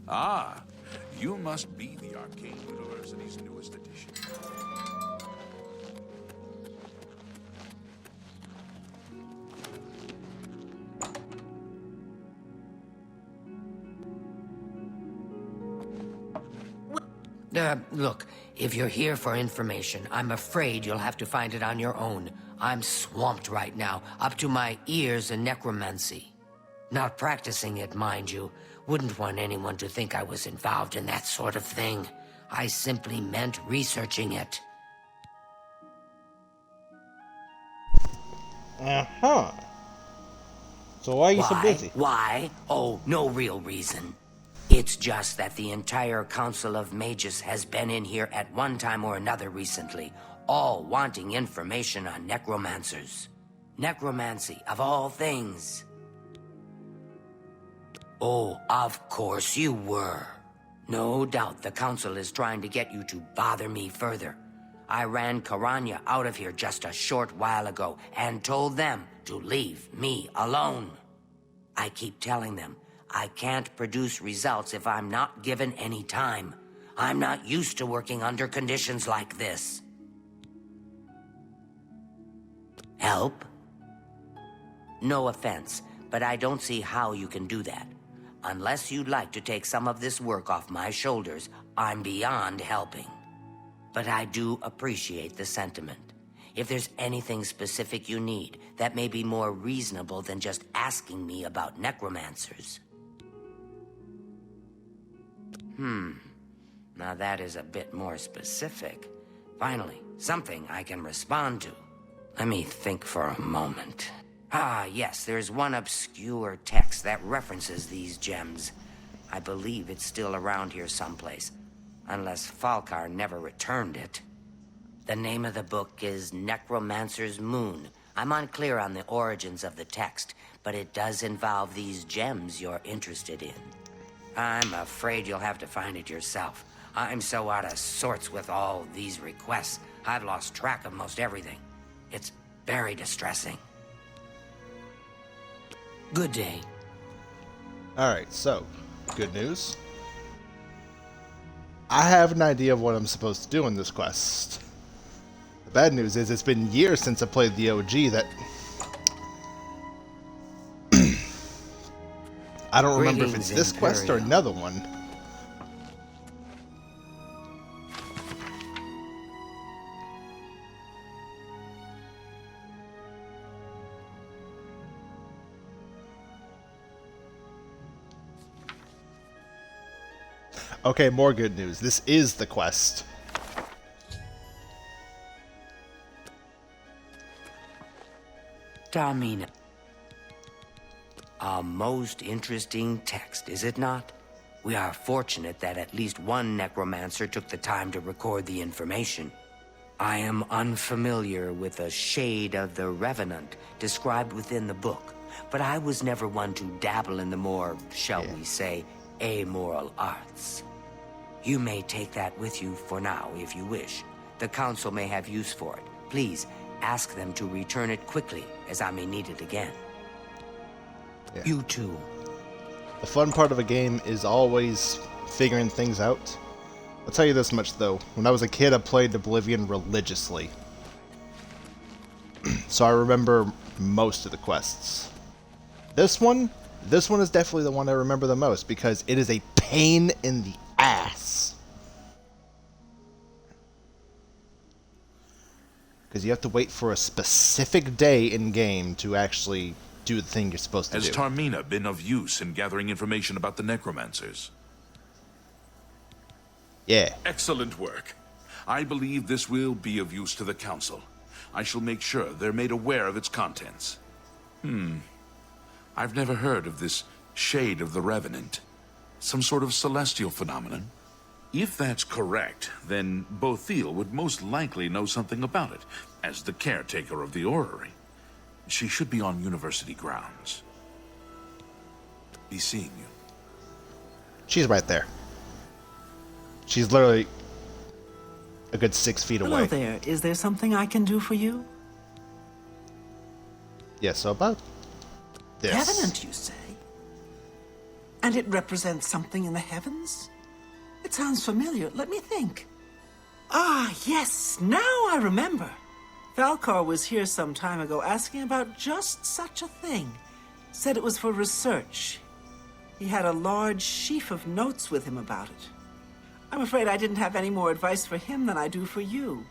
Ah, you must be the Arcane University's newest addition. Look, if you're here for information, I'm afraid you'll have to find it on your own. I'm swamped right now, up to my ears in necromancy. Not practicing it, mind you. Wouldn't want anyone to think I was involved in that sort of thing. I simply meant researching it. Uh-huh. So why are you so busy? Why? Oh, no real reason. It's just that the entire Council of Mages has been in here at one time or another recently, all wanting information on necromancers. Necromancy, of all things. Oh, of course you were. No doubt the Council is trying to get you to bother me further. I ran Karanya out of here just a short while ago and told them to leave me alone. I keep telling them I can't produce results if I'm not given any time. I'm not used to working under conditions like this. Help? No offense, but I don't see how you can do that. Unless you'd like to take some of this work off my shoulders, I'm beyond helping. But I do appreciate the sentiment. If there's anything specific you need, that may be more reasonable than just asking me about necromancers. Now that is a bit more specific. Finally, something I can respond to. Let me think for a moment. Ah, yes, there's one obscure text that references these gems. I believe it's still around here someplace, unless Falkar never returned it. The name of the book is Necromancer's Moon. I'm unclear on the origins of the text, but it does involve these gems you're interested in. I'm afraid you'll have to find it yourself. I'm so out of sorts with all these requests, I've lost track of most everything. It's very distressing. Good day. Alright, so, good news. I have an idea of what I'm supposed to do in this quest. The bad news is it's been years since I played the OG that... I don't remember if it's this quest or another one. Okay, more good news. This is the quest. Tamina. A most interesting text, is it not? We are fortunate that at least one necromancer took the time to record the information. I am unfamiliar with a shade of the Revenant described within the book, but I was never one to dabble in the more, shall we say, amoral arts. You may take that with you for now, if you wish. The Council may have use for it. Please, ask them to return it quickly, as I may need it again. Yeah. You too. The fun part of a game is always figuring things out. I'll tell you this much, though. When I was a kid, I played Oblivion religiously. So I remember most of the quests. This one is definitely the one I remember the most, because it is a pain in the ass. Because you have to wait for a specific day in-game to actually do the thing you're supposed to do. Has Tarmina been of use in gathering information about the Necromancers? Yeah. Excellent work. I believe this will be of use to the Council. I shall make sure they're made aware of its contents. I've never heard of this Shade of the Revenant. Some sort of celestial phenomenon? If that's correct, then Bothil would most likely know something about it, as the caretaker of the orrery. She should be on university grounds. Be seeing you. She's right there. She's literally a good 6 feet away. Hello there. Is there something I can do for you? Yeah, so about this. Revenant, you say? And it represents something in the heavens? It sounds familiar. Let me think. Ah, yes, now I remember. Falcar was here some time ago asking about just such a thing. Said it was for research. He had a large sheaf of notes with him about it. I'm afraid I didn't have any more advice for him than I do for you.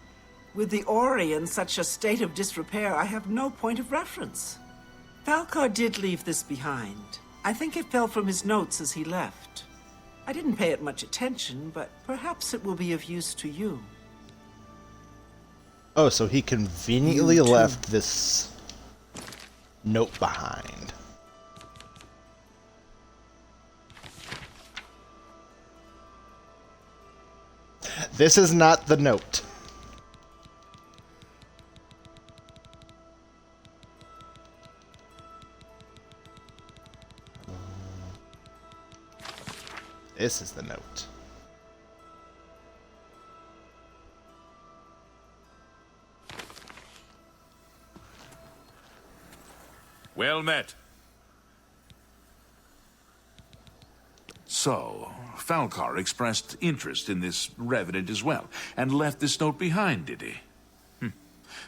With the Ori in such a state of disrepair, I have no point of reference. Falcar did leave this behind. I think it fell from his notes as he left. I didn't pay it much attention, but perhaps it will be of use to you. Oh, so he conveniently left this note behind. This is not the note. This is the note. Well met. So, Falcar expressed interest in this revenant as well, and left this note behind, did he?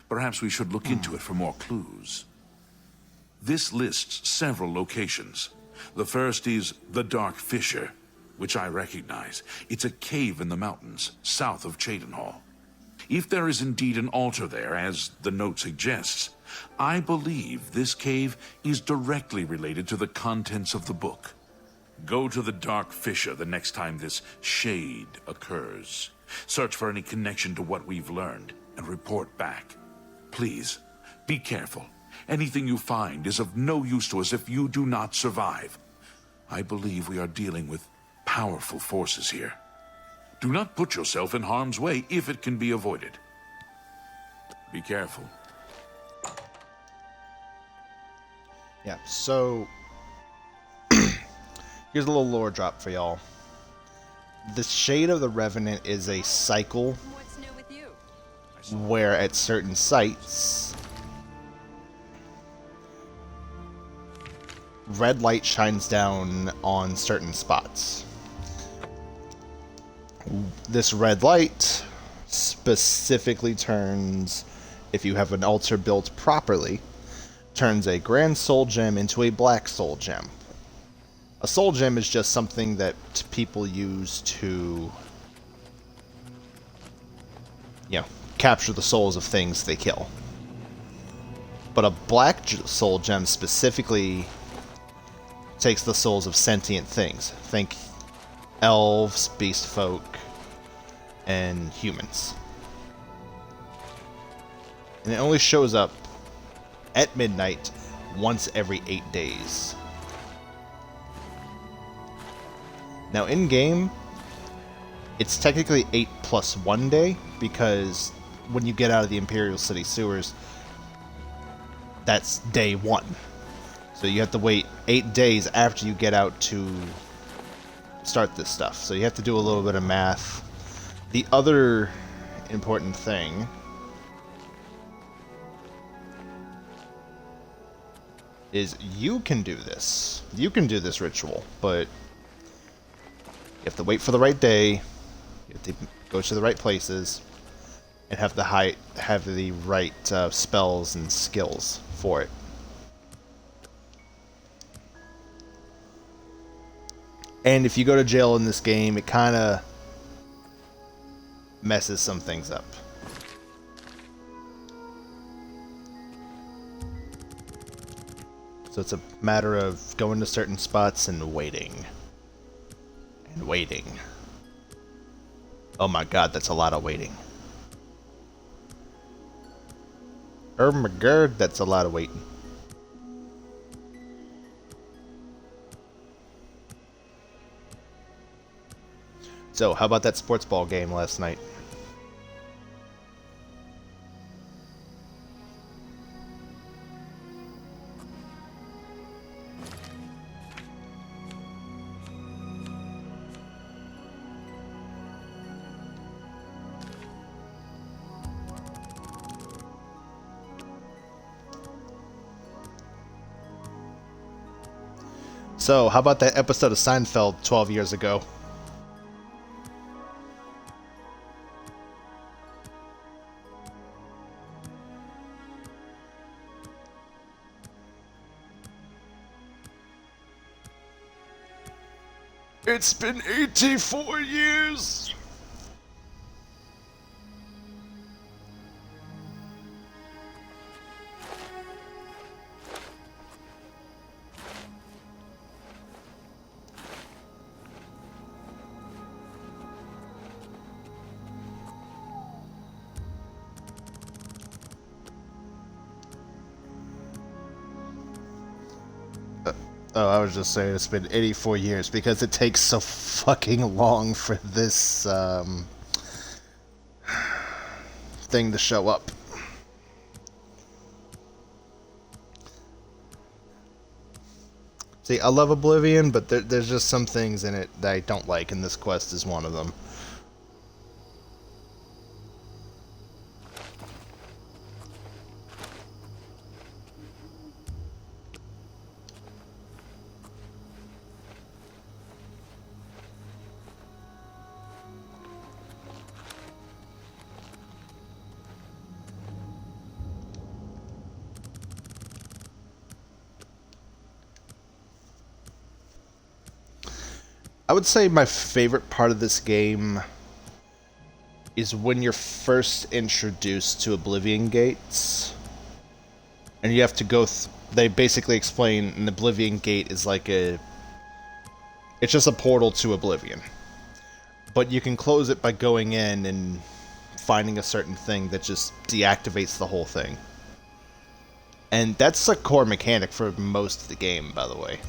Perhaps we should look into it for more clues. This lists several locations. The first is the Dark Fissure, which I recognize. It's a cave in the mountains, south of Cheydinhal. If there is indeed an altar there, as the note suggests, I believe this cave is directly related to the contents of the book. Go to the Dark Fissure the next time this shade occurs. Search for any connection to what we've learned, and report back. Please, be careful. Anything you find is of no use to us if you do not survive. I believe we are dealing with powerful forces here. Do not put yourself in harm's way if it can be avoided. Be careful. Yeah, so here's a little lore drop for y'all. The Shade of the Revenant is a cycle What's new with you? where at certain sites red light shines down on certain spots. This red light specifically turns, if you have an altar built properly, turns a grand soul gem into a black soul gem. A soul gem is just something that people use to, capture the souls of things they kill. But a black soul gem specifically takes the souls of sentient things. Think elves, beast folk, and humans. And it only shows up at midnight once every 8 days. Now in-game, it's technically 8 plus 1 day, because when you get out of the Imperial City sewers, that's day 1. So you have to wait 8 days after you get out to start this stuff. So you have to do a little bit of math. The other important thing is you can do this. You can do this ritual, but you have to wait for the right day. You have to go to the right places and have the right spells and skills for it. And if you go to jail in this game, it kind of messes some things up. So it's a matter of going to certain spots and waiting. And waiting. Oh my god, that's a lot of waiting. Oh my god, that's a lot of waiting. So, how about that sports ball game last night? So, how about that episode of Seinfeld 12 years ago? It's been 84 years! Oh, I was just saying it's been 84 years because it takes so fucking long for this thing to show up. See, I love Oblivion, but there's just some things in it that I don't like, and this quest is one of them. I would say my favorite part of this game is when you're first introduced to Oblivion gates. And you have to go they basically explain an Oblivion gate is like it's just a portal to Oblivion. But you can close it by going in and finding a certain thing that just deactivates the whole thing. And that's a core mechanic for most of the game, by the way.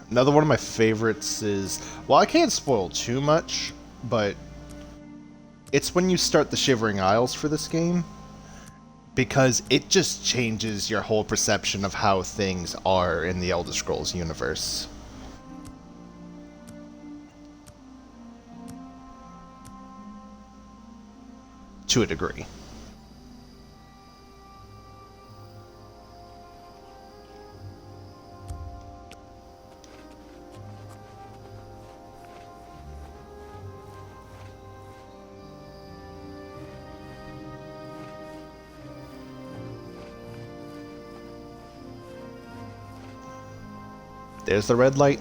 Another one of my favorites is, well, I can't spoil too much, but it's when you start the Shivering Isles for this game, because it just changes your whole perception of how things are in the Elder Scrolls universe. To a degree. There's the red light.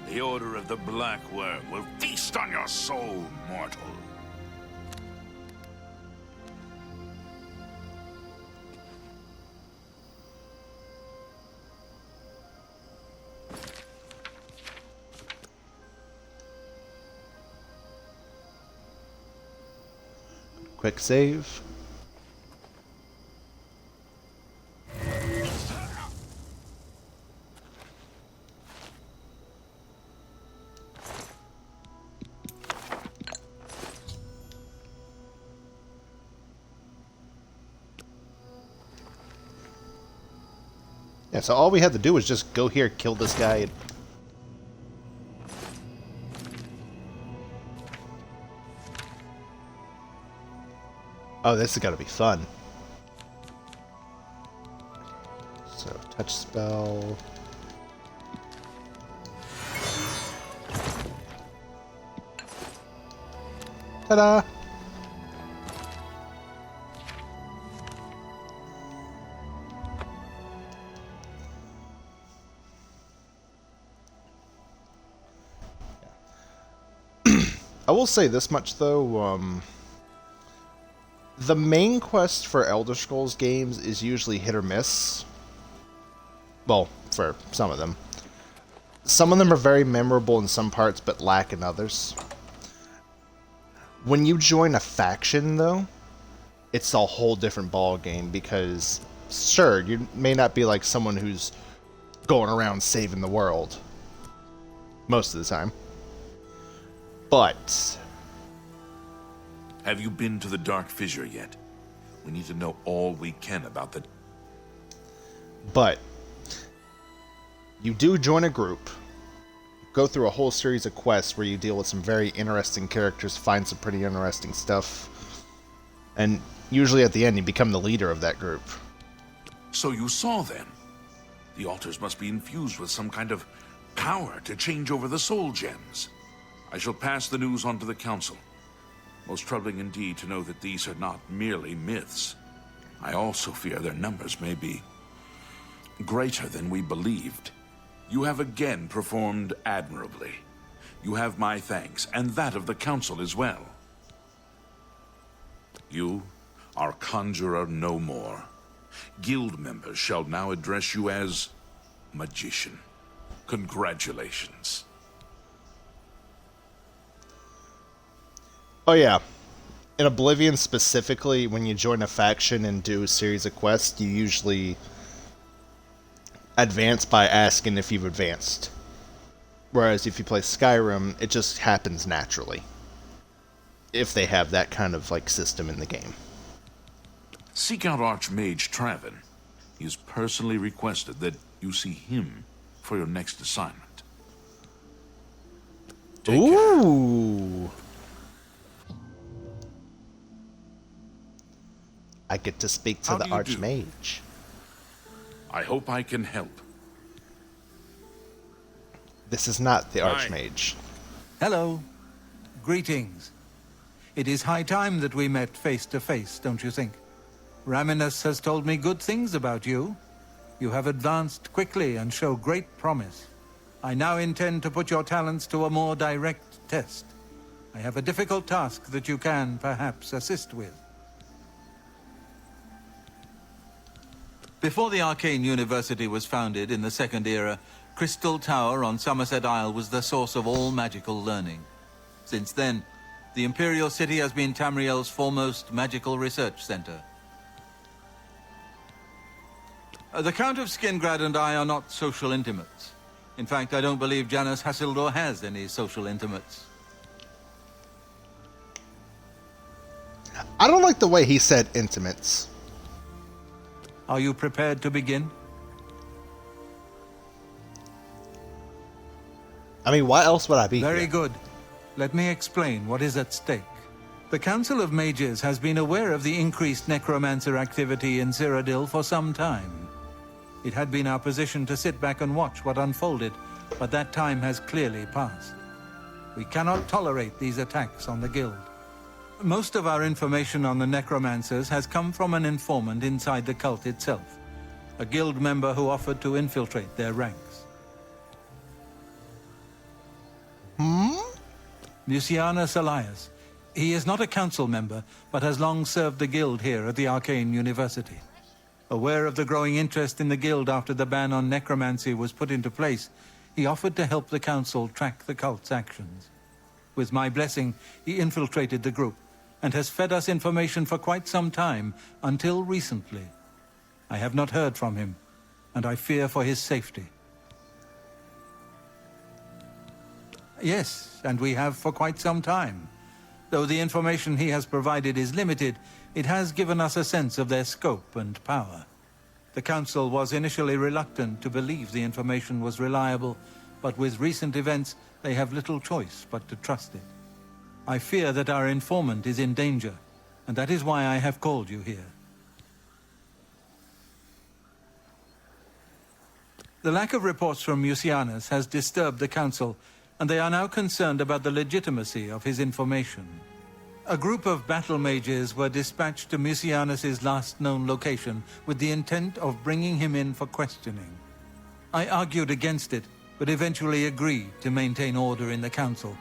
The Order of the Black Worm will feast on your soul, mortal. Quick save. Yeah, so all we had to do was just go here, kill this guy, and... Oh, this is gotta be fun. So, touch spell... Ta-da! I will say this much, though, the main quest for Elder Scrolls games is usually hit or miss. Well, for some of them. Some of them are very memorable in some parts, but lack in others. When you join a faction, though, it's a whole different ball game because, sure, you may not be like someone who's going around saving the world most of the time, but Have you been to the Dark Fissure yet? We need to know all we can about the... But you do join a group, go through a whole series of quests where you deal with some very interesting characters, find some pretty interesting stuff, and usually at the end you become the leader of that group. So you saw them. The altars must be infused with some kind of power to change over the soul gems. I shall pass the news on to the council. Most troubling indeed to know that these are not merely myths. I also fear their numbers may be greater than we believed. You have again performed admirably. You have my thanks, and that of the council as well. You are Conjurer no more. Guild members shall now address you as Magician. Congratulations. Oh yeah, in Oblivion specifically, when you join a faction and do a series of quests, you usually advance by asking if you've advanced. Whereas if you play Skyrim, it just happens naturally. If they have that kind of like system in the game. Seek out Archmage Traven. He has personally requested that you see him for your next assignment. Take care. Ooh! I get to speak to How the do you do? Archmage. I hope I can help. This is not the Hi. Archmage. Hello. Greetings. It is high time that we met face to face, don't you think? Raminus has told me good things about you. You have advanced quickly and show great promise. I now intend to put your talents to a more direct test. I have a difficult task that you can, perhaps, assist with. Before the Arcane University was founded in the Second Era, Crystal Tower on Somerset Isle was the source of all magical learning. Since then, the Imperial City has been Tamriel's foremost magical research center. The Count of Skingrad and I are not social intimates. In fact, I don't believe Janus Hassildor has any social intimates. I don't like the way he said intimates. Are you prepared to begin? I mean, why else would I be Very here? good. Let me explain what is at stake. The Council of Mages has been aware of the increased necromancer activity in Cyrodiil for some time. It had been our position to sit back and watch what unfolded, but that time has clearly passed. We cannot tolerate these attacks on the Guild. Most of our information on the necromancers has come from an informant inside the cult itself, a Guild member who offered to infiltrate their ranks. Lucianus Elias. He is not a council member, but has long served the Guild here at the Arcane University. Aware of the growing interest in the Guild after the ban on necromancy was put into place, he offered to help the council track the cult's actions. With my blessing, he infiltrated the group, and has fed us information for quite some time, until recently. I have not heard from him, and I fear for his safety. Yes, and we have for quite some time. Though the information he has provided is limited, it has given us a sense of their scope and power. The Council was initially reluctant to believe the information was reliable, but with recent events, they have little choice but to trust it. I fear that our informant is in danger, and that is why I have called you here. The lack of reports from Mucianus has disturbed the Council, and they are now concerned about the legitimacy of his information. A group of battle mages were dispatched to Mucianus's last known location with the intent of bringing him in for questioning. I argued against it, but eventually agreed to maintain order in the Council.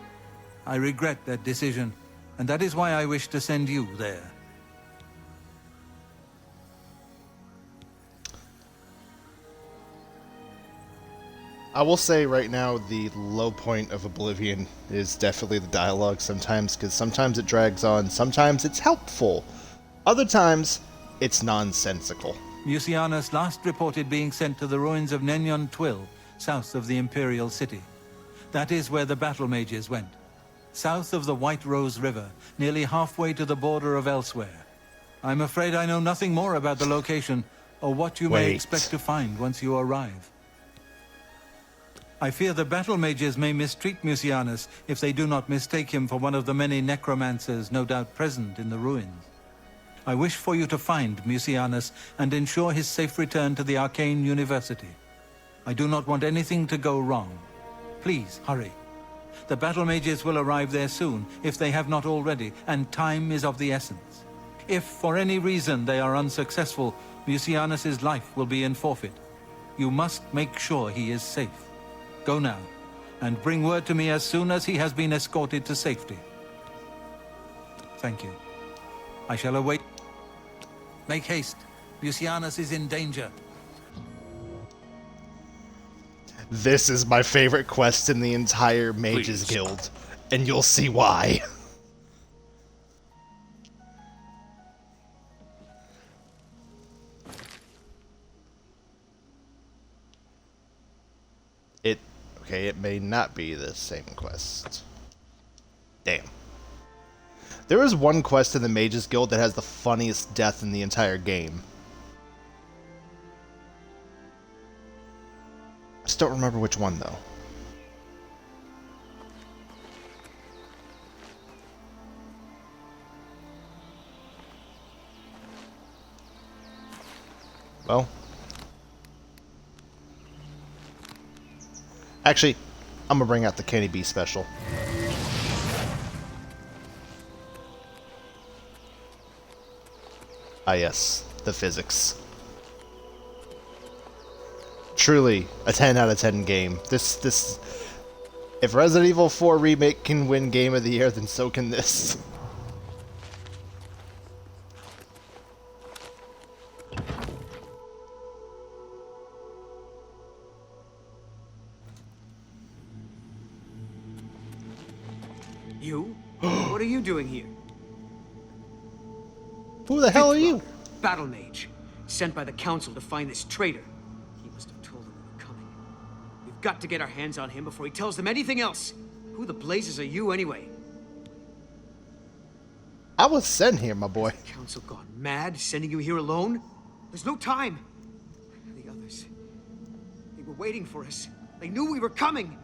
I regret that decision, and that is why I wish to send you there. I will say right now the low point of Oblivion is definitely the dialogue sometimes, because sometimes it drags on, sometimes it's helpful, Other times, it's nonsensical. Mucianus last reported being sent to the ruins of Nenyon Twill, south of the Imperial City. That is where the battle mages went. South of the White Rose River, nearly halfway to the border of elsewhere. I'm afraid I know nothing more about the location, or what you may Wait. expect to find once you arrive. I fear the battle mages may mistreat Mucianus if they do not mistake him for one of the many necromancers no doubt present in the ruins. I wish for you to find Mucianus and ensure his safe return to the Arcane University. I do not want anything to go wrong. Please, hurry. The battle mages will arrive there soon, if they have not already, and time is of the essence. If, for any reason, they are unsuccessful, Mucianus's life will be in forfeit. You must make sure he is safe. Go now, and bring word to me as soon as he has been escorted to safety. Thank you. I shall await. Make haste. Mucianus is in danger. This is my favorite quest in the entire Mages Please. Guild, and you'll see why. It may not be the same quest. Damn. There is one quest in the Mages Guild that has the funniest death in the entire game. I just don't remember which one, though. Well. Actually, I'm gonna bring out the Kenny B special. Ah yes, the physics. Truly, a 10 out of 10 game. This... If Resident Evil 4 Remake can win Game of the Year, then so can this. You? What are you doing here? Who the hell are you? Battle mage. Sent by the council to find this traitor. He must have told them we were coming. We've got to get our hands on him before he tells them anything else. Who the blazes are you, anyway? I was sent here, my boy. Has the council gone mad, sending you here alone? There's no time. The others. They were waiting for us. They knew we were coming.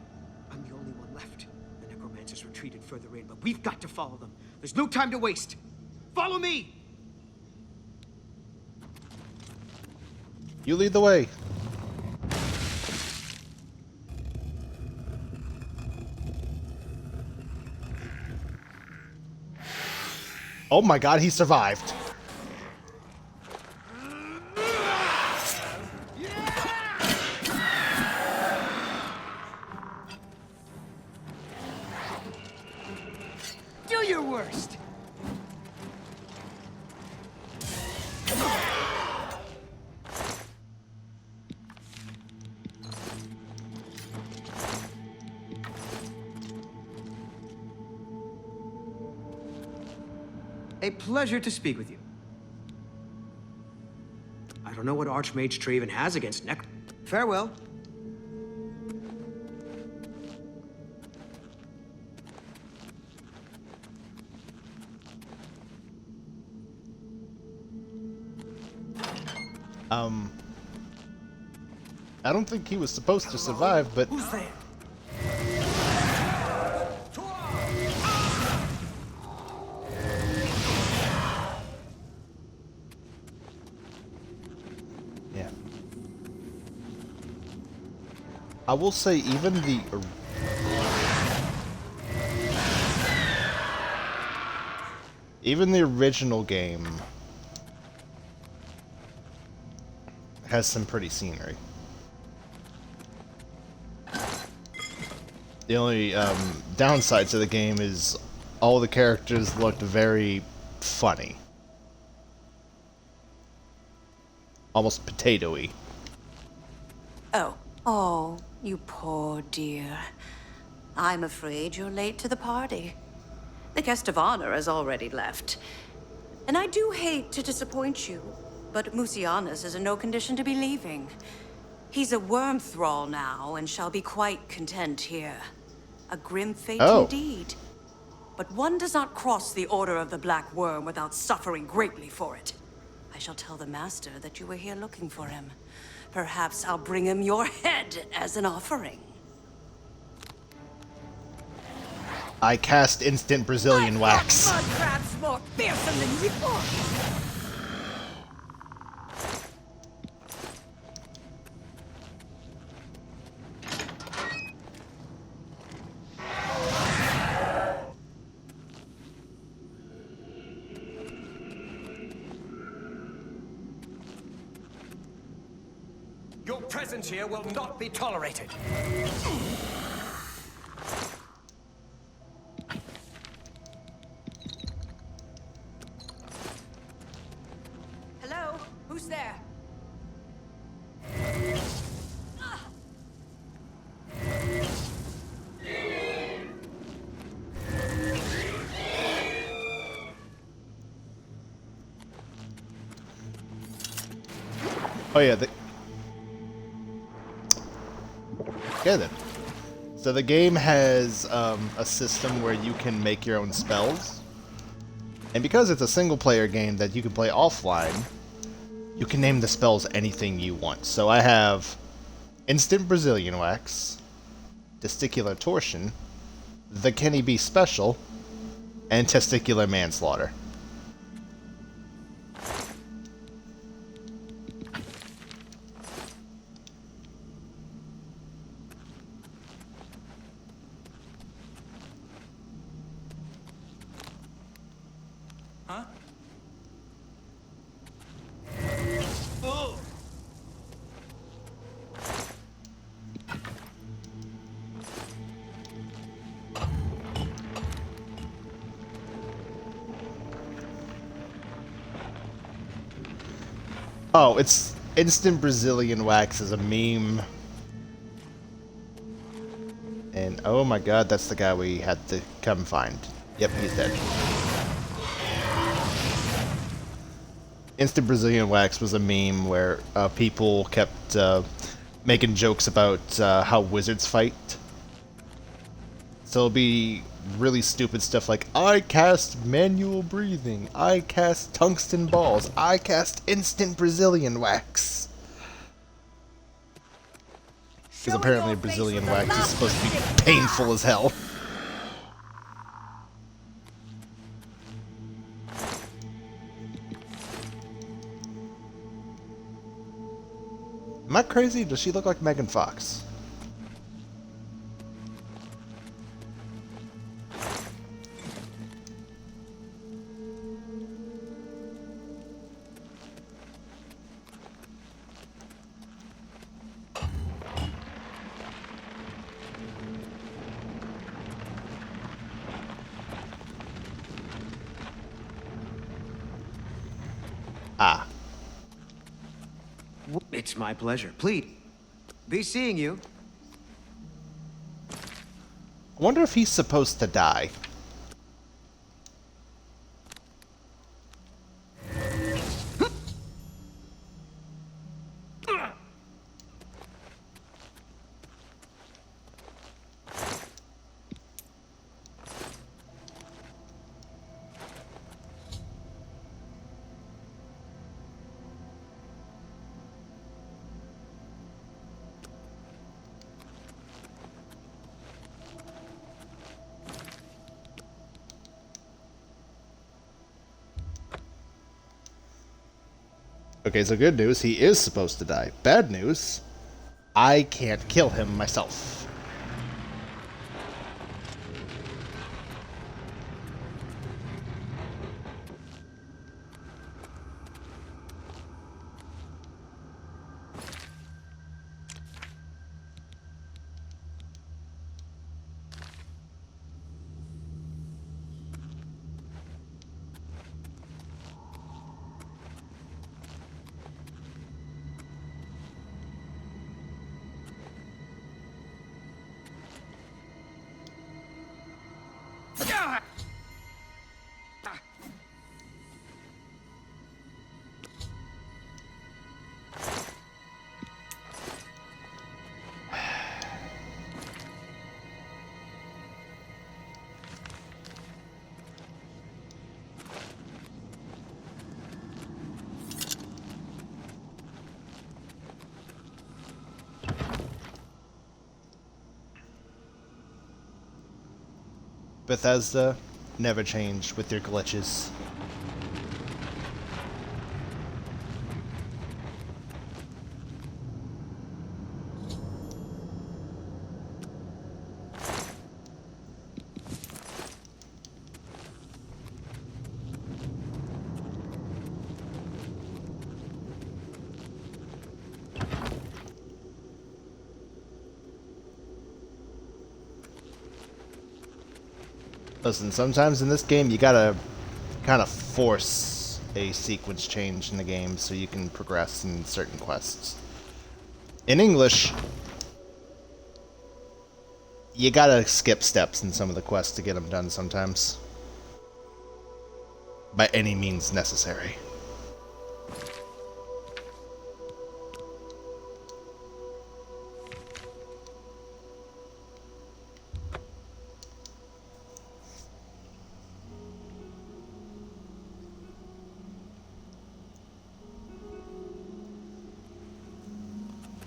I'm the only one left. The Necromancers retreated further in, but we've got to follow them. There's no time to waste. Follow me! You lead the way. Oh my god, he survived. Do your worst! A pleasure to speak with you. I don't know what Archmage Traven has against Farewell. I don't think he was supposed to survive, but... Who's there? Yeah. I will say even the original game has some pretty scenery. The only downside to the game is all the characters looked very funny. Almost potato-y. Oh, you poor dear. I'm afraid you're late to the party. The guest of honor has already left. And I do hate to disappoint you, but Musianus is in no condition to be leaving. He's a worm thrall now, and shall be quite content here. A grim fate indeed. But one does not cross the Order of the Black Worm without suffering greatly for it. I shall tell the Master that you were here looking for him. Perhaps I'll bring him your head as an offering. I cast instant Brazilian wax. Mud crabs more fearsome than you. Your presence here will not be tolerated. Hello? Who's there? Oh yeah, okay then. So the game has a system where you can make your own spells. And because it's a single-player game that you can play offline, you can name the spells anything you want. So I have Instant Brazilian Wax, Testicular Torsion, the Kenny B Special, and Testicular Manslaughter. Huh? Oh, it's Instant Brazilian Wax is a meme. And oh my god, that's the guy we had to come find. Yep, he's dead. Instant Brazilian Wax was a meme where people kept making jokes about how wizards fight. So it'll be really stupid stuff like, I cast manual breathing, I cast tungsten balls, I cast instant Brazilian wax. Because apparently Brazilian wax is supposed to be painful as hell. Am I crazy? Does she look like Megan Fox? Ah. It's my pleasure. Please, be seeing you. I wonder if he's supposed to die. Okay, so good news, he is supposed to die. Bad news, I can't kill him myself. Bethesda, never change with your glitches. Listen, sometimes in this game you gotta kind of force a sequence change in the game so you can progress in certain quests. In English, you gotta skip steps in some of the quests to get them done sometimes. By any means necessary.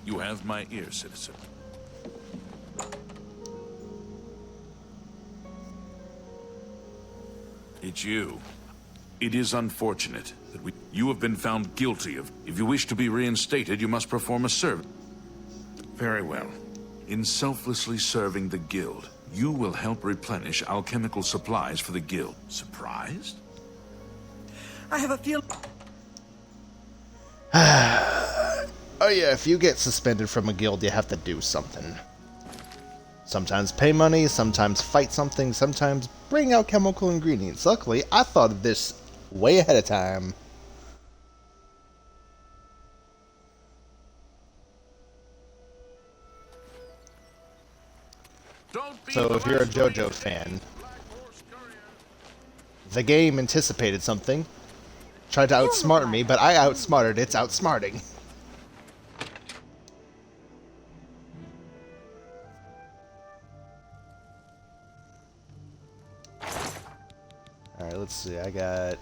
You have my ear, citizen. It's you. It is unfortunate that you have been found guilty of... If you wish to be reinstated, you must perform a service. Very well. In selflessly serving the guild, you will help replenish alchemical supplies for the guild. Surprised? I have a feel. Oh yeah, if you get suspended from a guild, you have to do something. Sometimes pay money, sometimes fight something, sometimes bring out chemical ingredients. Luckily, I thought of this way ahead of time. So if you're a JoJo fan, the game anticipated something, tried to outsmart me, but I outsmarted its outsmarting. Alright, let's see, I got